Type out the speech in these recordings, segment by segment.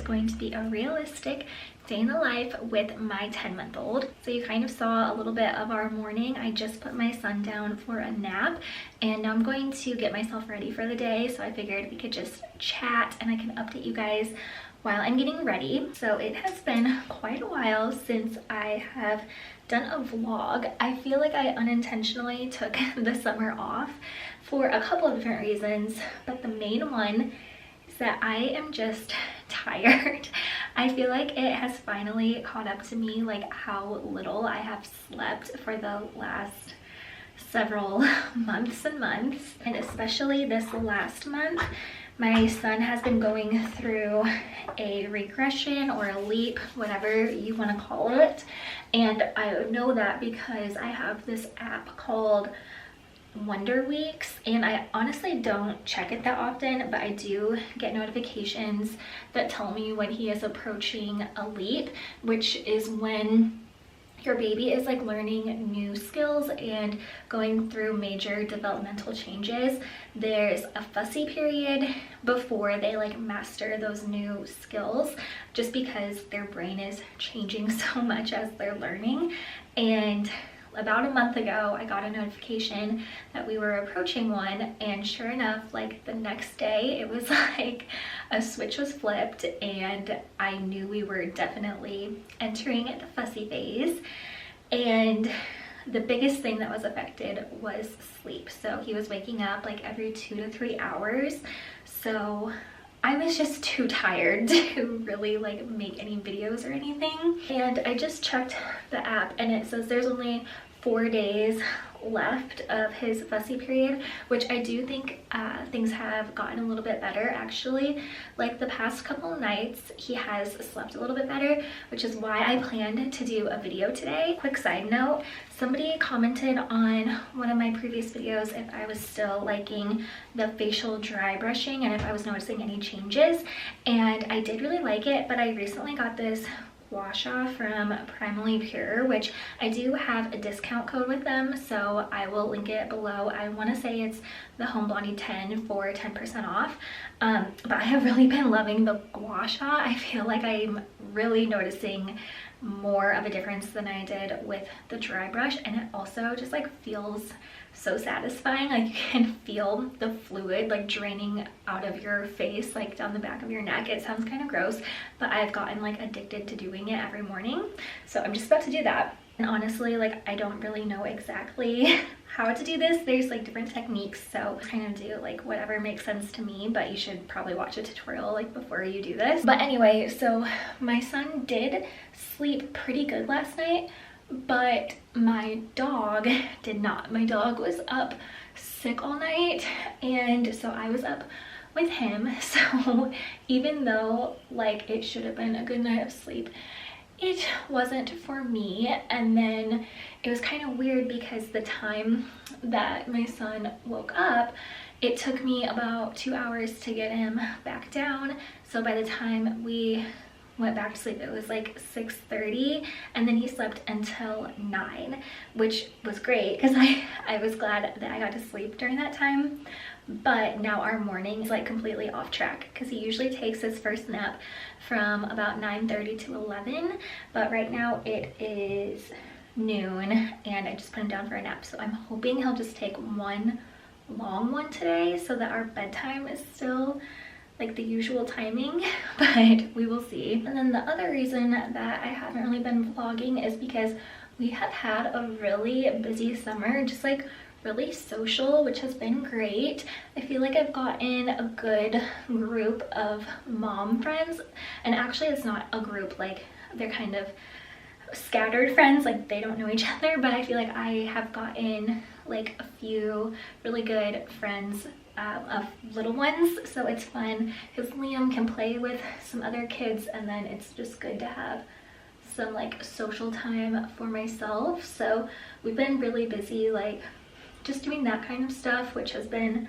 going to be a realistic day in the life with my 10-month-old. So you kind of saw a little bit of our morning. I just put my son down for a nap and now I'm going to get myself ready for the day. So I figured we could just chat and I can update you guys while I'm getting ready. So it has been quite a while since I have done a vlog. I feel like I unintentionally took the summer off for a couple of different reasons, but the main one is that I am just tired. I feel like it has finally caught up to me, like how little I have slept for the last several months and months, and especially this last month. My son has been going through a regression or a leap, whatever you want to call it. And I know that because I have this app called Wonder Weeks, and I honestly don't check it that often, but I do get notifications that tell me when he is approaching a leap, which is when your baby is like learning new skills and going through major developmental changes. There's a fussy period before they like master those new skills, just because their brain is changing so much as they're learning. And about a month ago, I got a notification that we were approaching one, and sure enough, like the next day, it was like a switch was flipped and I knew we were definitely entering the fussy phase. And the biggest thing that was affected was sleep. So he was waking up like every 2 to 3 hours. So I was just too tired to really like make any videos or anything. And I just checked the app and it says there's only 4 days left of his fussy period, which I do think things have gotten a little bit better actually. Like the past couple nights he has slept a little bit better, which is why I planned to do a video today. Quick side note, somebody commented on one of my previous videos if I was still liking the facial dry brushing and if I was noticing any changes, and I did really like it, but I recently got this wash off from Primally Pure, which I do have a discount code with them, so I will link it below. I want to say it's the Home Blondie 10 for 10% off, but I have really been loving the gua sha. I feel like I'm really noticing more of a difference than I did with the dry brush, and it also just like feels so satisfying. Like you can feel the fluid like draining out of your face, like down the back of your neck. It sounds kind of gross, but I've gotten like addicted to doing it every morning, so I'm just about to do that. And honestly, like I don't really know exactly how to do this. There's like different techniques, so kind of do like whatever makes sense to me, but you should probably watch a tutorial like before you do this. But anyway, so my son did sleep pretty good last night, but my dog did not. My dog was up sick all night, and so I was up with him. So even though like it should have been a good night of sleep, it wasn't for me. And then it was kind of weird because the time that my son woke up, it took me about 2 hours to get him back down. So by the time we went back to sleep, it was like 6:30, and then he slept until 9, which was great because I was glad that I got to sleep during that time. But now our morning is like completely off track because he usually takes his first nap from about 9:30 to 11, but right now it is noon and I just put him down for a nap. So I'm hoping he'll just take one long one today so that our bedtime is still like the usual timing, but we will see. And then the other reason that I haven't really been vlogging is because we have had a really busy summer, just like really social, which has been great. I feel like I've gotten a good group of mom friends, and actually it's not a group, like they're kind of scattered friends, like they don't know each other, but I feel like I have gotten like a few really good friends of little ones, so it's fun because Liam can play with some other kids, and then it's just good to have some like social time for myself. So we've been really busy like just doing that kind of stuff, which has been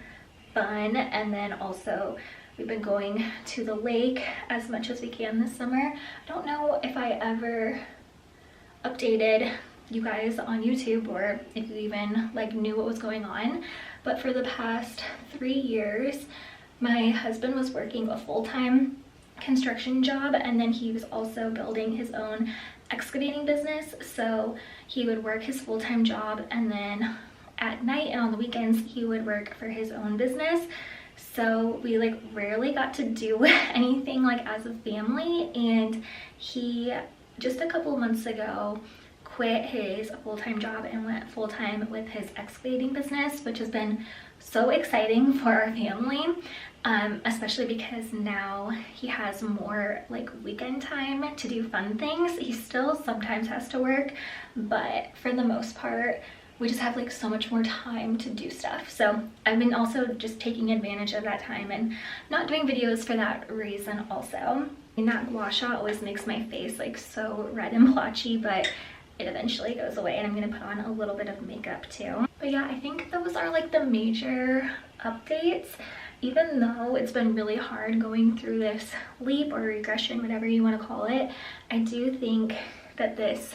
fun. And then also we've been going to the lake as much as we can this summer. I don't know if I ever updated you guys on YouTube or if you even like knew what was going on, but for the past 3 years my husband was working a full-time construction job, and then he was also building his own excavating business. So he would work his full-time job, and then at night and on the weekends he would work for his own business. So we like rarely got to do anything like as a family, and he just a couple months ago quit his full-time job and went full-time with his excavating business, which has been so exciting for our family, especially because now he has more like weekend time to do fun things. He still sometimes has to work, but for the most part we just have like so much more time to do stuff. So I've been also just taking advantage of that time and not doing videos for that reason also. And that gua sha always makes my face like so red and blotchy, but it eventually goes away, and I'm gonna put on a little bit of makeup too. But yeah, I think those are like the major updates. Even though it's been really hard going through this leap or regression, whatever you want to call it, I do think that this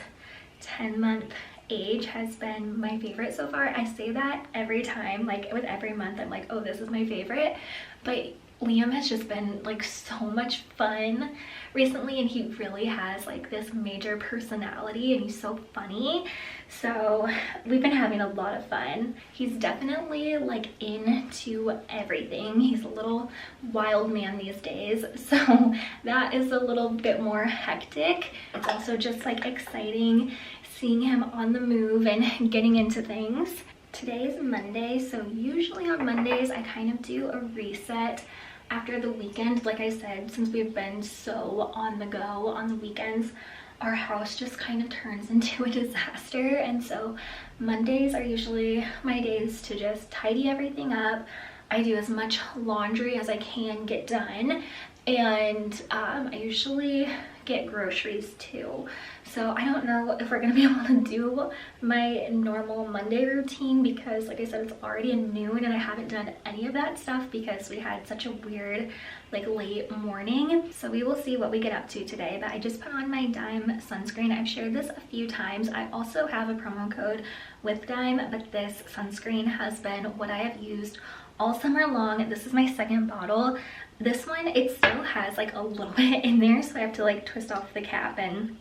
10-month age has been my favorite so far. I say that every time, like with every month I'm like, oh, this is my favorite, but Liam has just been like so much fun recently, and he really has like this major personality, and he's so funny. So we've been having a lot of fun. He's definitely like into everything. He's a little wild man these days, so that is a little bit more hectic. It's also just like exciting seeing him on the move and getting into things. Today is Monday, so usually on Mondays I kind of do a reset after the weekend. Like I said, since we've been so on the go on the weekends, our house just kind of turns into a disaster, and so Mondays are usually my days to just tidy everything up. I do as much laundry as I can get done, and I usually get groceries too. So I don't know if we're gonna be able to do my normal Monday routine, because like I said, it's already noon and I haven't done any of that stuff because we had such a weird like late morning. So we will see what we get up to today. But I just put on my Dime sunscreen. I've shared this a few times. I also have a promo code with Dime, but this sunscreen has been what I have used all summer long. This is my second bottle. This one, it still has like a little bit in there, so I have to like twist off the cap and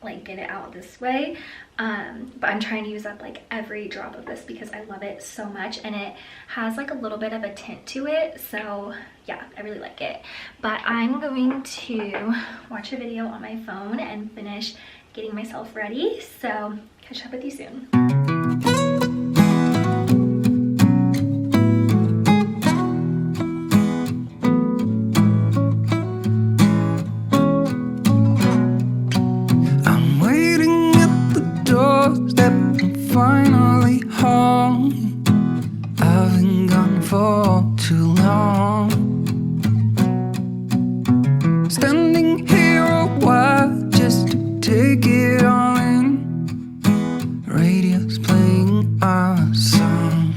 like get it out this way, but I'm trying to use up like every drop of this because I love it so much, and it has like a little bit of a tint to it. So yeah, I really like it. But I'm going to watch a video on my phone and finish getting myself ready, so catch up with you soon. Finally home. I've been gone for too long. Standing here a while just to take it all in. Radio's playing our song,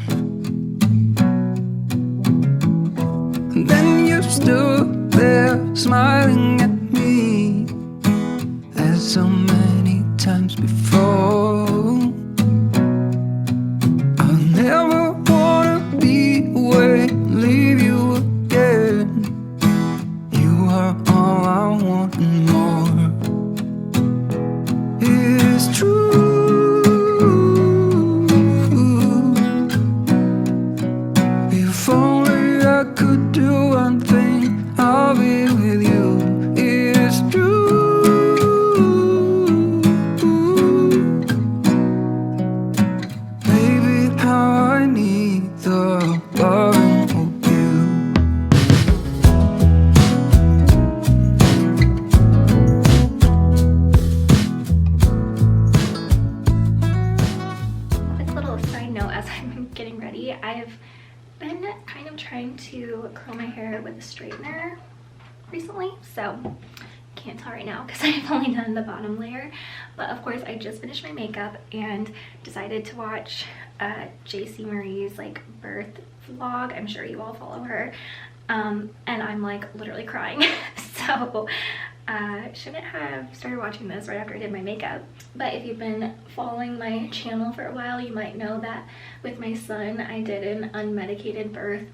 and then you stood there smiling at me as so many times before. Never wanna be away, leave you again. You are all I want and more. It's true. If only I could do one thing, I'll be with you. It's true. Baby, how I need the loving of you. Quick little side note as I'm getting ready, I've been kind of trying to curl my hair with a straightener recently, so can't tell right now because I've only done the bottom layer. But of course I just finished my makeup and decided to watch JC Marie's like birth vlog. I'm sure you all follow her, and I'm like literally crying. So shouldn't have started watching this right after I did my makeup. But if you've been following my channel for a while, you might know that with my son I did an unmedicated birth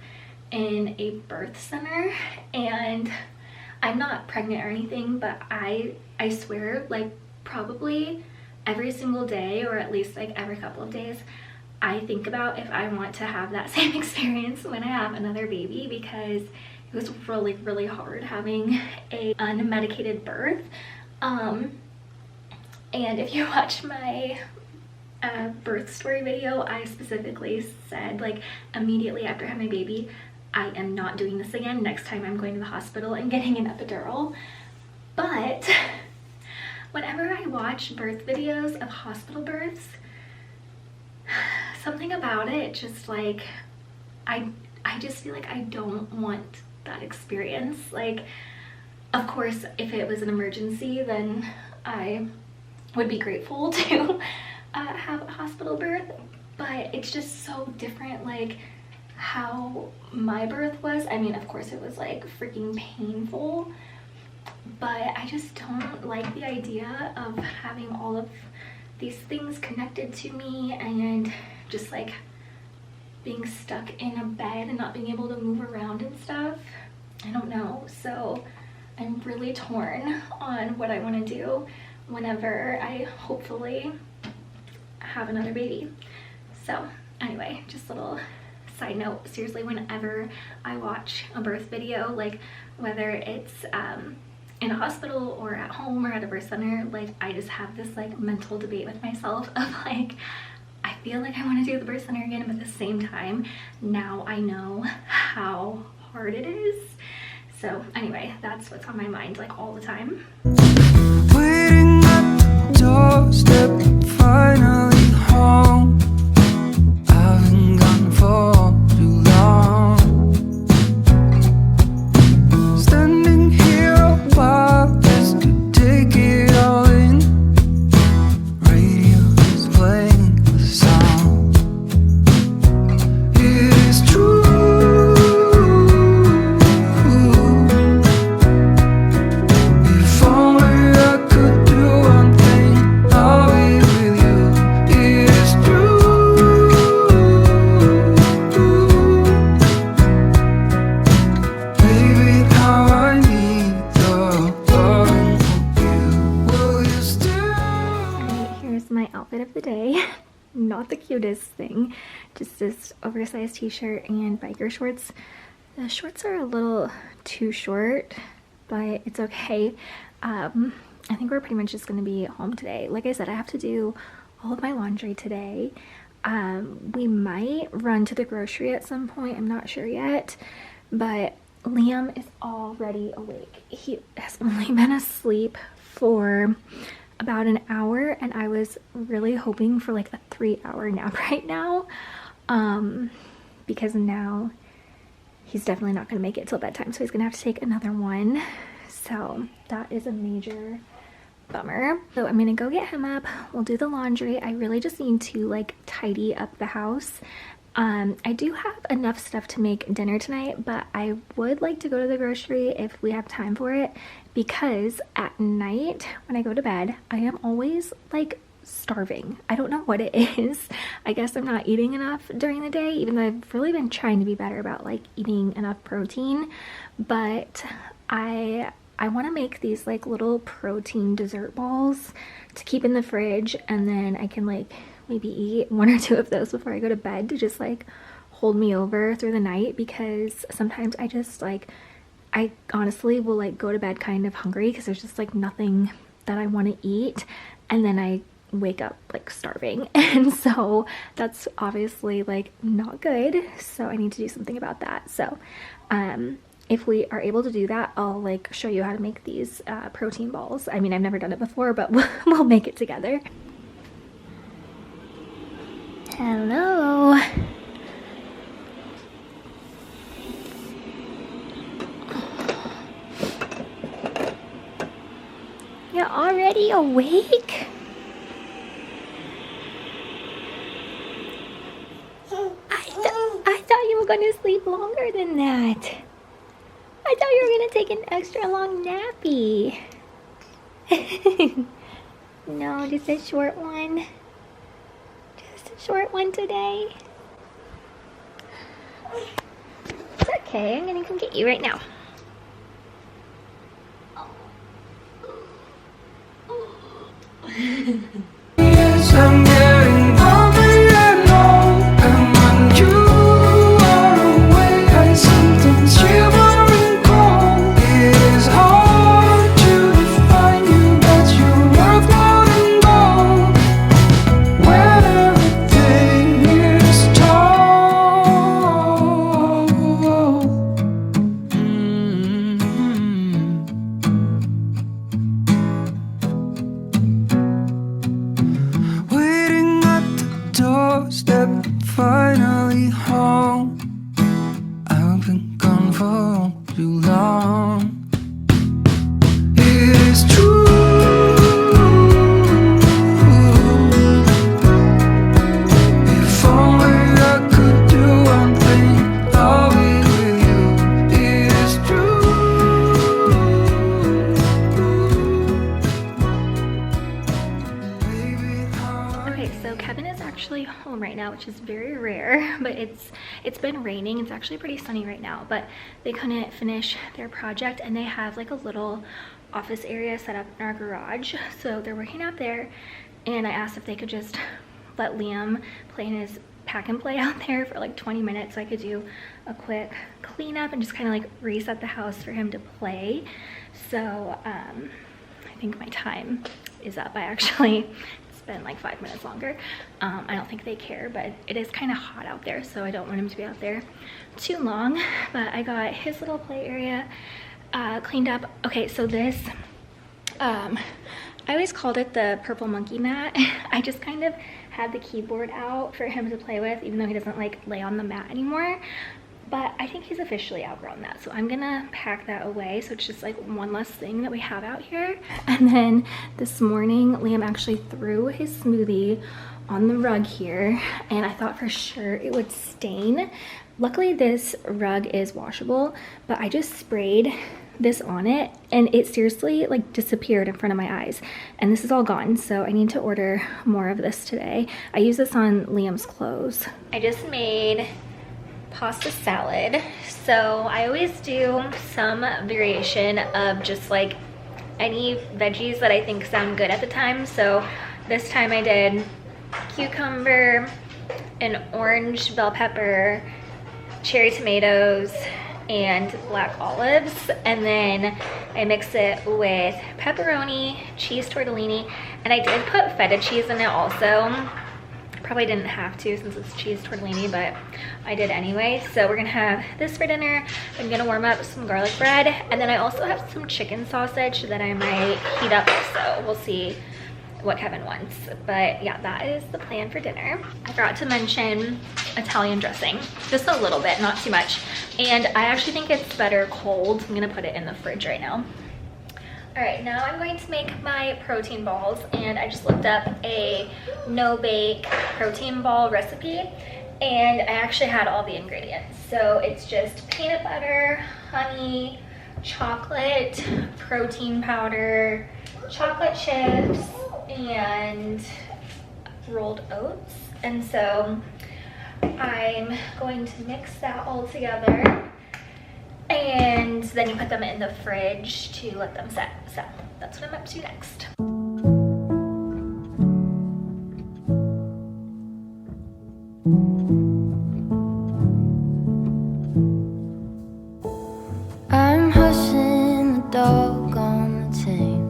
in a birth center, and I'm not pregnant or anything, but I swear, like, probably every single day, or at least like every couple of days, I think about if I want to have that same experience when I have another baby, because it was really, really hard having a unmedicated birth. And if you watch my birth story video, I specifically said, like, immediately after having my baby, I am not doing this again. Next time I'm going to the hospital and getting an epidural. But whenever I watch birth videos of hospital births, something about it just, like, I just feel like I don't want that experience. Like, of course, if it was an emergency, then I would be grateful to have a hospital birth, but it's just so different, like, how my birth was. I mean, of course it was like freaking painful, but I just don't like the idea of having all of these things connected to me and just like being stuck in a bed and not being able to move around and stuff. I don't know, so I'm really torn on what I want to do whenever I hopefully have another baby. So anyway, just a little side note, seriously, whenever I watch a birth video, like whether it's in a hospital or at home or at a birth center, like I just have this like mental debate with myself of like, I feel like I want to do the birth center again, but at the same time, now I know how hard it is. So anyway, that's what's on my mind like all the time. Waiting at the doorstep, finally home. I've been gone for too long. Standing here a while just to take it all in. Radio is playing the song. It is true. If only I could do one thing, I'll be with you. It is true. Baby, how I need the loving of you. Will you still? Alright, here's my outfit of the day. Not the cutest thing, just this oversized t-shirt and biker shorts. The shorts are a little too short, but it's okay. I think we're pretty much just gonna be home today. Like I said, I have to do all of my laundry today. We might run to the grocery at some point, I'm not sure yet, but Liam is already awake. He has only been asleep for about an hour, and I was really hoping for like a 3-hour nap right now, because now he's definitely not gonna make it till bedtime, so he's gonna have to take another one. So that is a major bummer. So I'm gonna go get him up, we'll do the laundry. I really just need to like tidy up the house. I do have enough stuff to make dinner tonight, but I would like to go to the grocery if we have time for it, because at night when I go to bed, I am always like starving. I don't know what it is. I guess I'm not eating enough during the day, even though I've really been trying to be better about like eating enough protein. But I want to make these like little protein dessert balls to keep in the fridge, and then I can like maybe eat 1 or 2 of those before I go to bed to just like hold me over through the night, because sometimes I just like, I honestly will like go to bed kind of hungry because there's just like nothing that I want to eat, and then I wake up like starving, and so that's obviously like not good, so I need to do something about that. So if we are able to do that, I'll like show you how to make these protein balls. I mean, I've never done it before, but we'll make it together. Hello. You're already awake? I thought you were going to sleep longer than that. I thought you were going to take an extra long nappy. No, just a short one. Just a short one today. It's okay, I'm going to come get you right now. Yes, I'm getting lonely and old, and when you are away, and something's shivering cold. It is hard to define you, but you're worth more than gold. When everything is told. Waiting at the doorstep, finally home. I've been gone for too long. It is true. If only I could do one thing, I'll be with you. It is true. Baby, how Okay, so Kevin is actually home right now, which is very rare, but it's been raining. It's actually pretty sunny right now, but they couldn't finish their project, and they have like a little office area set up in our garage, so they're working out there. And I asked if they could just let Liam play in his pack and play out there for like 20 minutes so I could do a quick cleanup and just kind of like reset the house for him to play. So I think my time is up. I actually spent like 5 minutes longer. I don't think they care, but it is kind of hot out there, so I don't want him to be out there too long. But I got his little play area cleaned up. Okay, so this I always called it the purple monkey mat. I just kind of had the keyboard out for him to play with, even though he doesn't like lay on the mat anymore. But I think he's officially outgrown that, so I'm gonna pack that away, so it's just like one less thing that we have out here. And then this morning Liam actually threw his smoothie on the rug here, and I thought for sure it would stain. Luckily this rug is washable, but I just sprayed this on it and it seriously like disappeared in front of my eyes, and this is all gone, so I need to order more of this today. I use this on Liam's clothes. I just made pasta salad, so I always do some variation of just like any veggies that I think sound good at the time. So this time I did cucumber, an orange bell pepper, cherry tomatoes, and black olives, and then I mix it with pepperoni, cheese tortellini, and I did put feta cheese in it also. Probably didn't have to since it's cheese tortellini, but I did anyway. So we're gonna have this for dinner. I'm gonna warm up some garlic bread, and then I also have some chicken sausage that I might heat up, so we'll see what Kevin wants. But yeah, that is the plan for dinner. I forgot to mention Italian dressing, just a little bit, not too much. And I actually think it's better cold. I'm gonna put it in the fridge right now. All right, now I'm going to make my protein balls, and I just looked up a no-bake protein ball recipe, and I actually had all the ingredients. So it's just peanut butter, honey, chocolate, protein powder, chocolate chips, and rolled oats. And so I'm going to mix that all together, and then you put them in the fridge to let them set. So that's what I'm up to next. I'm hushing the dog on the chain.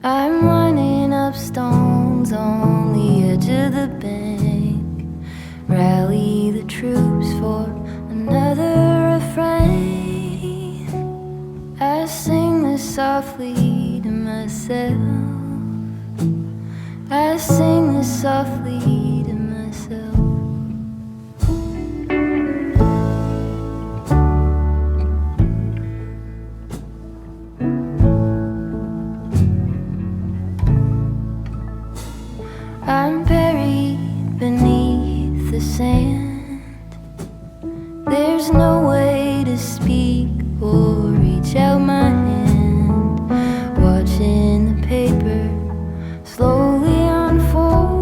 I'm running up stones on the edge of the bank. Rally the troops for another refrain. I sing this softly to myself. I sing this softly to myself. I'm buried beneath the sand. There's no way to speak or reach out my hand. Watching the paper slowly unfold.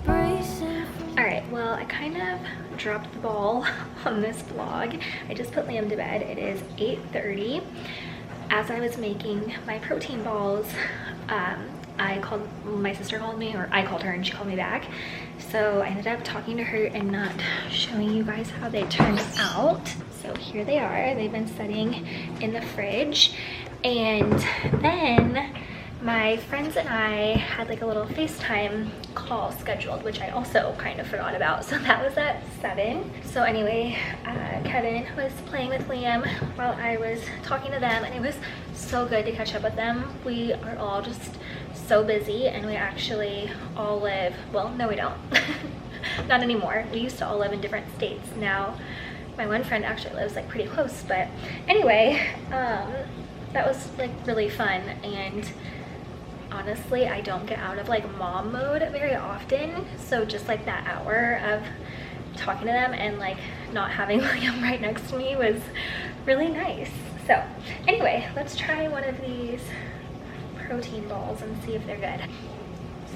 All right, well, I kind of dropped the ball on this vlog. I just put Liam to bed. It is 8:30. as I was making my protein balls, my sister called me, or I called her and she called me back. So I ended up talking to her and not showing you guys how they turned out. So here they are. They've been sitting in the fridge. And then my friends and I had like a little FaceTime call scheduled, which I also kind of forgot about. So that was at 7. So anyway, Kevin was playing with Liam while I was talking to them, and it was so good to catch up with them. We are all just so busy, and we actually all live, well, no we don't. Not anymore. We used to all live in different states. Now my one friend actually lives like pretty close, but anyway, that was like really fun. And honestly, I don't get out of like mom mode very often, so just like that hour of talking to them and like not having Liam right next to me was really nice. So anyway, let's try one of these protein balls and see if they're good.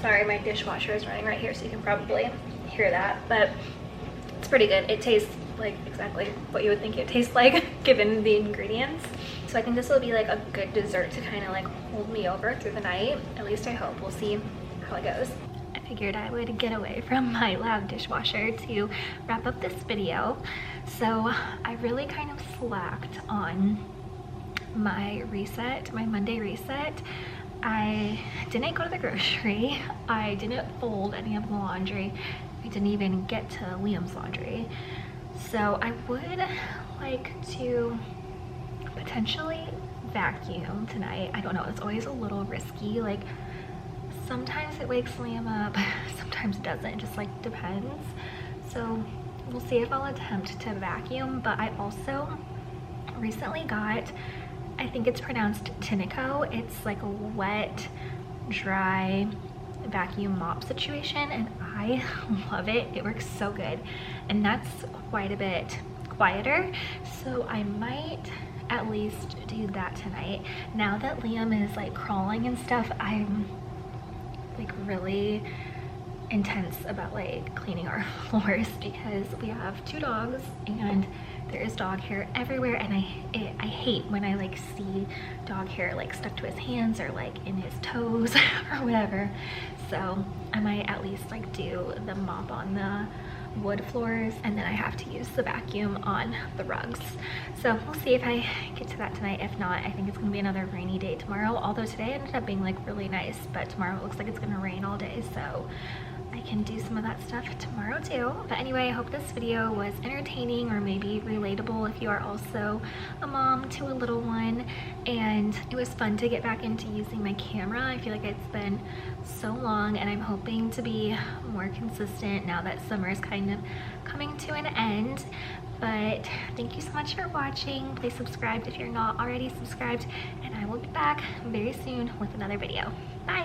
Sorry, my dishwasher is running right here, so you can probably hear that, but it's pretty good. It tastes like exactly what you would think it tastes like given the ingredients. So I think this will be like a good dessert to kind of like hold me over through the night. At least I hope. We'll see how it goes. I figured I would get away from my loud dishwasher to wrap up this video. So I really kind of slacked on my reset, my Monday reset. I didn't go to the grocery. I didn't fold any of the laundry. I didn't even get to Liam's laundry. So I would like to potentially vacuum tonight. I don't know, it's always a little risky. Like sometimes it wakes Liam up, sometimes it doesn't, it just like depends. So we'll see if I'll attempt to vacuum. But I also recently got, I think it's pronounced Tinico. It's like a wet, dry vacuum mop situation, and I love it. It works so good, and that's quite a bit quieter, so I might at least do that tonight. Now that Liam is like crawling and stuff, I'm like really intense about like cleaning our floors because we have 2 dogs and there is dog hair everywhere, and I hate when I like see dog hair like stuck to his hands or like in his toes or whatever. So I might at least like do the mop on the wood floors, and then I have to use the vacuum on the rugs. So we'll see if I get to that tonight. If not, I think it's gonna be another rainy day tomorrow, although today ended up being like really nice, but tomorrow it looks like it's gonna rain all day, so I can do some of that stuff tomorrow too. But anyway, I hope this video was entertaining or maybe relatable if you are also a mom to a little one. And it was fun to get back into using my camera. I feel like it's been so long, and I'm hoping to be more consistent now that summer is kind of coming to an end. But thank you so much for watching. Please subscribe if you're not already subscribed, and I will be back very soon with another video. Bye!